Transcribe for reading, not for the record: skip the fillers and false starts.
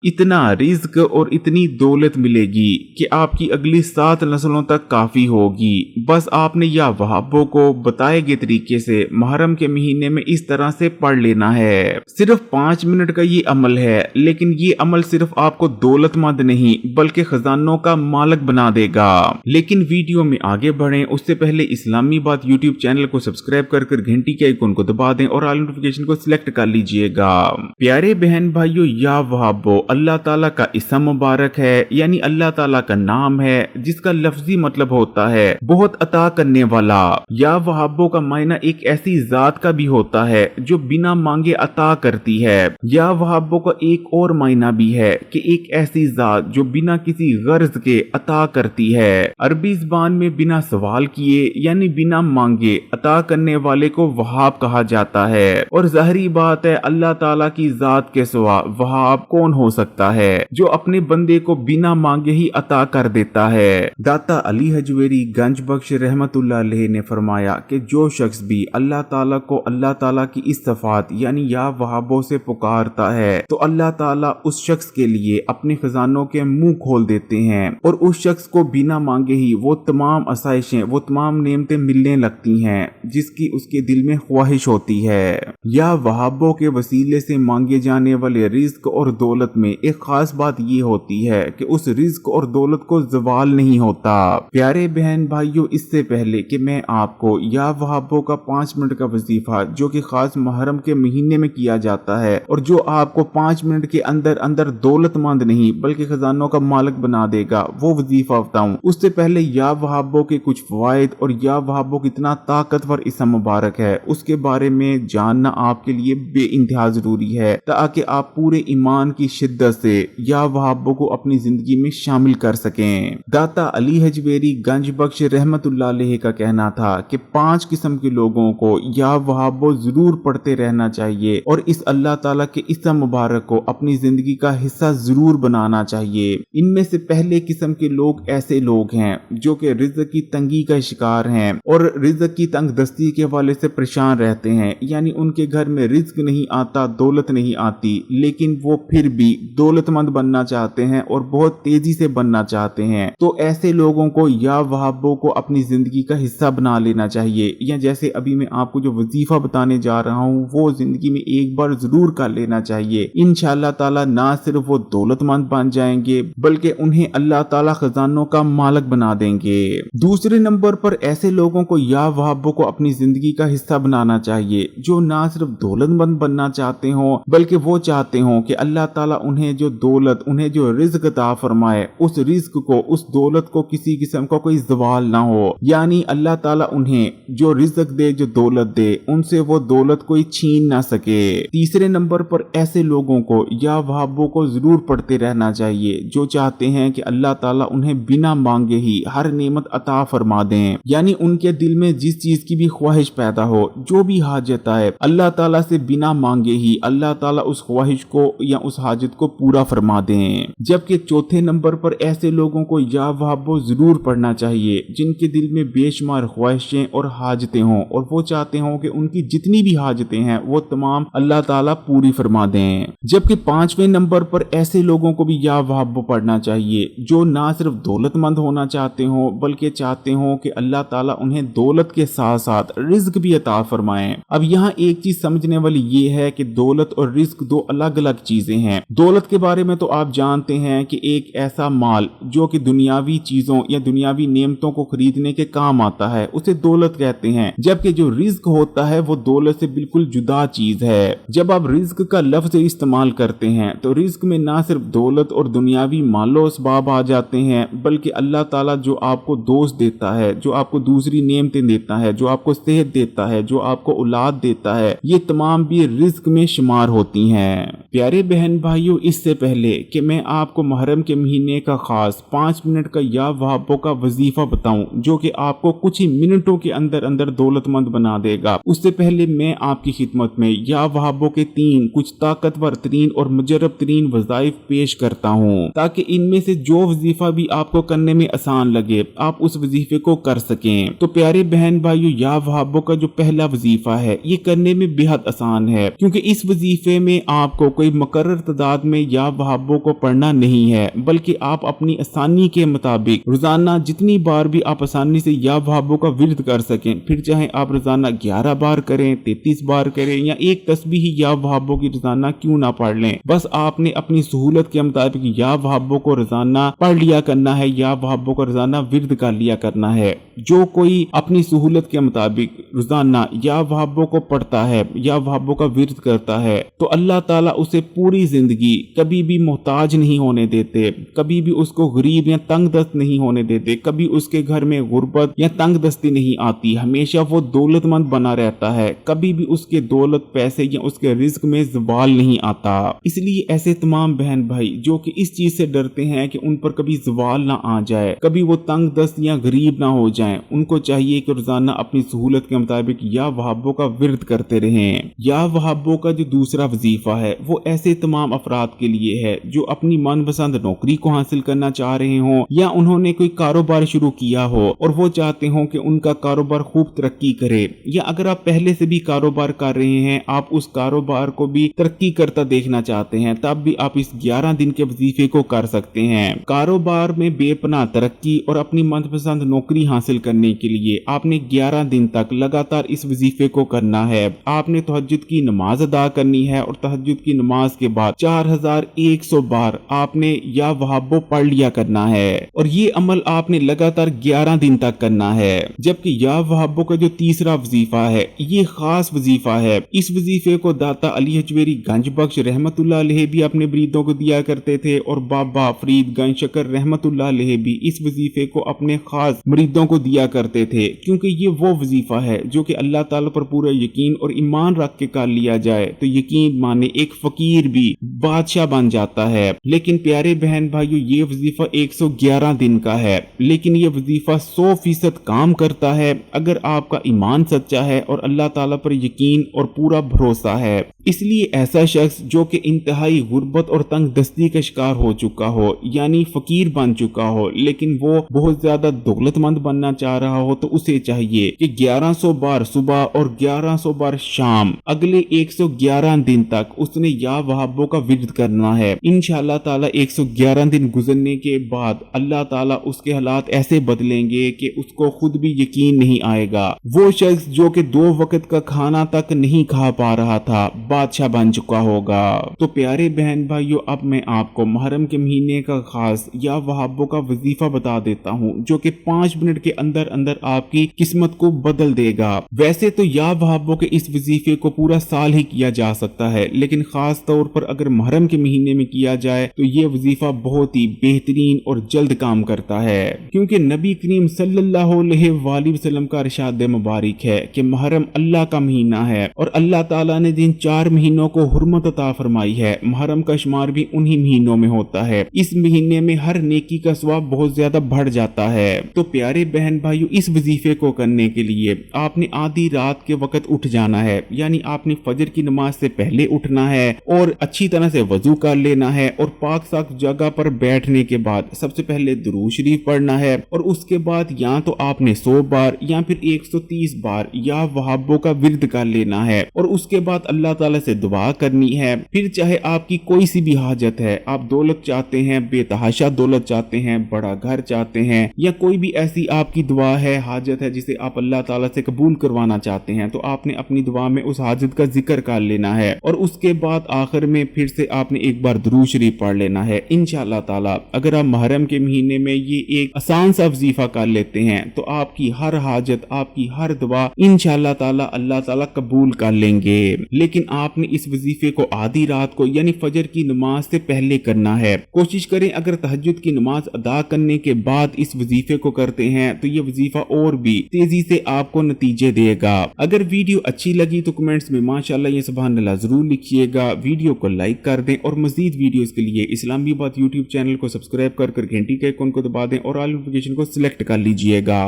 इतना रिज्क और इतनी दौलत मिलेगी कि आपकी अगली 7 नस्लों तक काफी होगी। बस आपने या वहाबों को बताए गए तरीके से मुहर्रम के महीने में इस तरह से पढ़ लेना है। सिर्फ 5 मिनट का ये अमल है, लेकिन ये अमल सिर्फ आपको दौलतमंद नहीं बल्कि खजानों का मालिक बना देगा। लेकिन वीडियो में आगे बढ़ें उससे पहले इस्लामी बात यूट्यूब चैनल को सब्सक्राइब कर घंटी के आइकन को दबा दें और ऑल नोटिफिकेशन को सिलेक्ट कर लीजिएगा। प्यारे बहन भाइयों, या वहाबो अल्लाह ताला का इसम मुबारक है, यानी अल्लाह ताला का नाम है जिसका लफ्जी मतलब होता है बहुत अता करने वाला। या वहाबो का मायना एक ऐसी जात का भी होता है जो बिना मांगे अता करती है। या वहाबो का एक और मायना भी है कि एक ऐसी जात जो बिना किसी गर्ज के अता करती है। अरबी ज़बान में बिना सवाल किए यानी बिना मांगे अता करने वाले को वहाब कहा जाता है। और ज़ाहिरी बात है अल्लाह ताला की जात के सिवा वहाब कौन हो सकता है जो अपने बंदे को बिना मांगे ही अता कर देता है। दाता अली हजवेरी गंज बख्श रहमतुल्लाह अलैह ने फरमाया कि जो शख्स भी अल्लाह ताला को अल्लाह ताला की इस सफात यानी या वहाबों से पुकारता है तो अल्लाह ताला उस शख्स के लिए अपने खजानों के मुंह खोल देते हैं और उस शख्स को बिना मांगे ही वो तमाम आसाइशें वो तमाम नेमतें मिलने लगती हैं जिसकी उसके दिल में ख्वाहिश होती है। या वहाबों के वसीले से मांगे जाने वाले रिज्क और दौलत में एक खास बात ये होती है कि उस रिज्क और दौलत को ज़वाल नहीं होता। प्यारे बहन भाइयों, इससे पहले कि मैं आपको या वहाबों का 5 मिनट का वजीफा जो कि खास मुहर्रम के महीने में किया जाता है और जो आपको 5 मिनट के अंदर अंदर दौलतमंद नहीं बल्कि खजानों का मालिक बना देगा, वो वजीफा बताऊं उससे पहले या वहाबों के कुछ फवाइद और या वहाबों कितना ताकतवर इसम मुबारक है उसके बारे में जानना आपके लिए बेइंतहा जरूरी है ताकि आप पूरे ईमान की शिद्दत से या वहाबों को अपनी जिंदगी में शामिल कर सकें। दाता अली हजवेरी गंज बख्श रहमतुल्लाह अलैह का कहना था कि 5 किस्म के लोगों को या वहाबो जरूर पढ़ते रहना चाहिए और इस अल्लाह ताला के इसम मुबारक को अपनी जिंदगी का हिस्सा जरूर बनाना चाहिए। इनमें से पहले किस्म के लोग ऐसे लोग हैं जो कि रिज़्क की तंगी का शिकार हैं और रिज़्क की तंग दस्ती के हवाले से परेशान रहते हैं, यानी उनके घर में रिज़्क नहीं आता, दौलत नहीं आती, लेकिन वो फिर भी दौलतमंद बनना चाहते हैं और बहुत तेजी से बनना चाहते हैं। तो ऐसे लोगों को या वहाबों को अपनी जिंदगी का हिस्सा बना लेना चाहिए, या जैसे अभी मैं आपको जो वजीफा बताने जा रहा हूँ वो जिंदगी में एक बार जरूर कर लेना चाहिए। इंशाअल्लाह ताला ना सिर्फ वो दौलतमंद बन जाएंगे बल्कि उन्हें अल्लाह ताला खजानों का मालिक बना देंगे। दूसरे नंबर पर ऐसे लोगों को या वहाबों को अपनी जिंदगी का हिस्सा बनाना चाहिए जो ना सिर्फ दौलतमंद बनना चाहते हो बल्कि वो चाहते हो कि अल्लाह ताला उन्हें जो दौलत, उन्हें जो रिज़्क अता फरमाए, उस रिज़्क को, उस दौलत को किसी किस्म का कोई ज़वाल ना हो, यानी अल्लाह ताला उन्हें जो रिज़्क दे, जो दौलत दे, उनसे वो दौलत कोई छीन ना सके। तीसरे नंबर पर ऐसे लोगों को या वहाबों को जरूर पढ़ते रहना चाहिए जो चाहते हैं कि अल्लाह ताला उन्हें बिना मांगे ही हर नेमत अता फरमा दें, यानी उनके दिल में जिस चीज की भी ख्वाहिश पैदा हो, जो भी हाजत आए, अल्लाह ताला से बिना मांगे ही अल्लाह ताला उस ख्वाहिश को या उस हाजत को पूरा फरमा दें। जबकि चौथे नंबर पर ऐसे लोगों को या वहाबो जरूर पढ़ना चाहिए जिनके दिल में बेशुमार ख्वाहिशें और हाजतें हों और वो चाहते हों कि उनकी जितनी भी हाजतें हैं वो तमाम अल्लाह ताला पूरी फरमा दें। जबकि 5वें नंबर पर ऐसे लोगों को भी या वहाबो पढ़ना चाहिए जो ना सिर्फ दौलतमंद होना चाहते हो बल्कि चाहते हो कि अल्लाह ताला उन्हें दौलत के साथ साथ रिज्क भी अता फरमाएं। अब यहाँ एक चीज समझने वाली ये है कि दौलत और रिज्क दो अलग अलग चीजें हैं। दौलत के बारे में तो आप जानते हैं कि एक ऐसा माल जो कि दुनियावी चीजों या दुनियावी नेमतों को खरीदने के काम आता है उसे दौलत कहते हैं, जबकि जो रिज्क होता है वो दौलत से बिल्कुल जुदा चीज है। जब आप रिज्क का लफ्ज इस्तेमाल करते हैं तो रिज्क में ना सिर्फ दौलत और दुनियावी मालो असबाब आ जाते हैं बल्कि अल्लाह ताला जो आपको दोस्त देता है, जो आपको दूसरी नेमतें देता है, जो आपको सेहत देता है, जो आपको औलाद देता है, ये तमाम भी रिज्क में शुमार होती हैं। प्यारे बहन भाइयों, इससे पहले कि मैं आपको मुहर्रम के महीने का खास 5 मिनट का या वहाबों का वजीफा बताऊं जो कि आपको कुछ ही मिनटों के अंदर अंदर दौलतमंद बना देगा, उससे पहले मैं आपकी खिदमत में या वहाबों के 3 कुछ ताकतवर तरीन और मुजर्रब तरीन वज़ाइफ पेश करता हूँ ताकि इनमें से जो वजीफा भी आपको करने में आसान लगे आप उस वजीफे को कर सकें। तो प्यारे बहन भाइयों, या वहाबों का जो पहला वजीफा है ये करने में बेहद आसान है क्योंकि इस वजीफे में आपको कोई मुकर्रर तादाद میں یا وہابوں کو پڑھنا نہیں ہے، بلکہ آپ اپنی آسانی کے مطابق روزانہ جتنی بار بھی آپ آسانی سے یا وہابوں کا ورد کر سکیں، پھر چاہے آپ روزانہ 11 بار کریں، 33 بار کریں، یا ایک تسبیح یا وہابوں کی روزانہ کیوں نہ پڑھ لیں، بس آپ نے اپنی سہولت کے مطابق یا وہابوں کو روزانہ پڑھ لیا کرنا ہے، یا وہابوں کو روزانہ ورد کر لیا کرنا ہے۔ جو کوئی اپنی سہولت کے مطابق روزانہ یا وہابوں کو پڑھتا ہے یا وہابوں کا ورد کرتا ہے تو اللہ تعالیٰ اسے پوری زندگی کبھی بھی محتاج نہیں ہونے دیتے، کبھی بھی اس کو غریب یا تنگ دست نہیں ہونے دیتے، کبھی اس کے گھر میں غربت یا تنگ دستی نہیں آتی، ہمیشہ وہ دولت مند بنا رہتا ہے، کبھی بھی اس کے دولت، پیسے یا اس کے رزق میں زوال نہیں آتا۔ اس لیے ایسے تمام بہن بھائی جو کہ اس چیز سے ڈرتے ہیں کہ ان پر کبھی زوال نہ آ جائے، کبھی وہ تنگ دست یا غریب نہ ہو جائیں، ان کو چاہیے کہ روزانہ اپنی سہولت کے مطابق یا وہابوں کا ورد کرتے رہیں۔ یا وہابوں کا جو دوسرا وظیفہ ہے وہ ایسے تمام افراد کے لیے ہے جو اپنی من پسند نوکری کو حاصل کرنا چاہ رہے ہوں، یا انہوں نے کوئی کاروبار شروع کیا ہو اور وہ چاہتے ہوں کہ ان کا کاروبار خوب ترقی کرے، یا اگر آپ پہلے سے بھی کاروبار کر رہے ہیں، آپ اس کاروبار کو بھی ترقی کرتا دیکھنا چاہتے ہیں، تب بھی آپ اس 11 دن کے وظیفے کو کر سکتے ہیں۔ کاروبار میں بے پناہ ترقی اور اپنی من پسند نوکری حاصل کرنے کے لیے آپ نے 11 دن تک لگاتار اس وظیفے کو کرنا ہے۔ آپ نے تہجد کی نماز ادا کرنی ہے، اور تہجد کی نماز کے بعد 4100 بار آپ نے یا وہابوں پڑھ لیا کرنا ہے، اور یہ عمل آپ نے لگاتار 11 دن تک کرنا ہے۔ جبکہ یا وہابوں کا جو تیسرا وظیفہ ہے یہ خاص وظیفہ ہے۔ اس وظیفے کو داتا علی حجویری گنج بخش رحمت اللہ علیہ بھی اپنے مریدوں کو دیا کرتے تھے، اور بابا فرید گنج شکر رحمت اللہ علیہ بھی اس وظیفے کو اپنے خاص مریدوں کو دیا کرتے تھے، کیونکہ یہ وہ وظیفہ ہے جو کہ اللہ تعالیٰ پر پورا یقین اور ایمان رکھ کے کر لیا جائے تو یقین مانے ایک فقیر بھی بادشاہ بن جاتا ہے۔ لیکن پیارے بہن بھائیو، یہ وظیفہ 111 دن کا ہے، لیکن یہ وظیفہ 100% کام کرتا ہے اگر آپ کا ایمان سچا ہے اور اللہ تعالیٰ پر یقین اور پورا بھروسہ ہے۔ اس لیے ایسا شخص جو کہ انتہائی غربت اور تنگ دستی کا شکار ہو چکا ہو، یعنی فقیر بن چکا ہو، لیکن وہ بہت زیادہ دولت مند بننا چاہ رہا ہو، تو اسے چاہیے کہ 1100 بار صبح اور 1100 بار شام اگلے 111 دن تک اس نے یا وہابوں کا ورد کرنا ہے۔ انشاءاللہ تعالی 111 دن گزرنے کے بعد اللہ تعالیٰ اس کے حالات ایسے بدلیں گے کہ اس کو خود بھی یقین نہیں آئے گا۔ وہ شخص جو کہ 2 وقت کا کھانا تک نہیں کھا پا رہا تھا بادشاہ بن چکا ہوگا۔ تو پیارے بہن بھائیو، اب میں آپ کو محرم کے مہینے کا خاص یا وہابوں کا وظیفہ بتا دیتا ہوں جو کہ 5 منٹ کے اندر اندر آپ کی قسمت کو بدل دے گا۔ ویسے تو یا وہابوں کے اس وظیفے کو پورا سال ہی کیا جا سکتا ہے، لیکن خاص طور پر اگر محرم کے مہینے میں کیا جائے تو یہ وظیفہ بہت ہی بہترین اور جلد کام کرتا ہے، کیونکہ نبی کریم صلی اللہ علیہ وآلہ وسلم کا ارشاد مبارک ہے کہ محرم اللہ کا مہینہ ہے، اور اللہ تعالیٰ نے جن 4 مہینوں کو حرمت عطا فرمائی ہے، محرم کا شمار بھی انہی مہینوں میں ہوتا ہے۔ اس مہینے میں ہر نیکی کا ثواب بہت زیادہ بڑھ جاتا ہے۔ تو پیارے بہن بھائیو، اس وظیفے کو کرنے کے لیے آپ نے آدھی رات کے وقت اٹھ جانا ہے، یعنی آپ نے فجر کی نماز سے پہلے اٹھنا ہے اور اچھی طرح سے وضو کر لینا ہے، اور پاک صاف جگہ پر بیٹھنے کے بعد سب سے پہلے درود شریف پڑھنا ہے، اور اس کے بعد یا تو آپ نے 100 بار یا پھر 130 بار یا وہابوں کا ورد کر لینا ہے، اور اس کے بعد اللہ تعالیٰ سے دعا کرنی ہے۔ پھر چاہے آپ کی کوئی سی بھی حاجت ہے، آپ دولت چاہتے ہیں، بے تحاشا دولت چاہتے ہیں، بڑا گھر چاہتے ہیں، یا کوئی بھی ایسی آپ کی دعا ہے، حاجت ہے جسے آپ اللہ تعالیٰ سے قبول کروانا چاہتے ہیں، تو آپ نے اپنی دعا میں اس حاجت کا ذکر کر لینا ہے، اور اس کے بعد آخر میں پھر سے آپ نے ایک بار درود شریف پڑھ لینا ہے۔ انشاءاللہ تعالیٰ اگر آپ محرم کے مہینے میں یہ ایک آسان سا وظیفہ کر لیتے ہیں تو آپ کی ہر حاجت، آپ کی ہر دعا انشاءاللہ تعالیٰ اللہ تعالیٰ قبول کر لیں گے۔ لیکن آپ نے اس وظیفے کو آدھی رات کو یعنی فجر کی نماز سے پہلے کرنا ہے۔ کوشش کریں اگر تہجد کی نماز ادا کرنے کے بعد اس وظیفے کو کرتے ہیں تو یہ وظیفہ اور بھی تیزی سے آپ کو نتیجے دے گا۔ اگر ویڈیو اچھی لگی تو کمنٹس میں ماشاءاللہ یا سبحان اللہ ضرور لکھیے گا، ویڈیو کو لائک کر دیں، اور مزید ویڈیوز کے لیے اسلامی بات یوٹیوب چینل کو سبسکرائب کر گھنٹی کے آئیکن کو دبا دیں اور آل نوٹیفیکیشن کو سلیکٹ کر لیجئے گا۔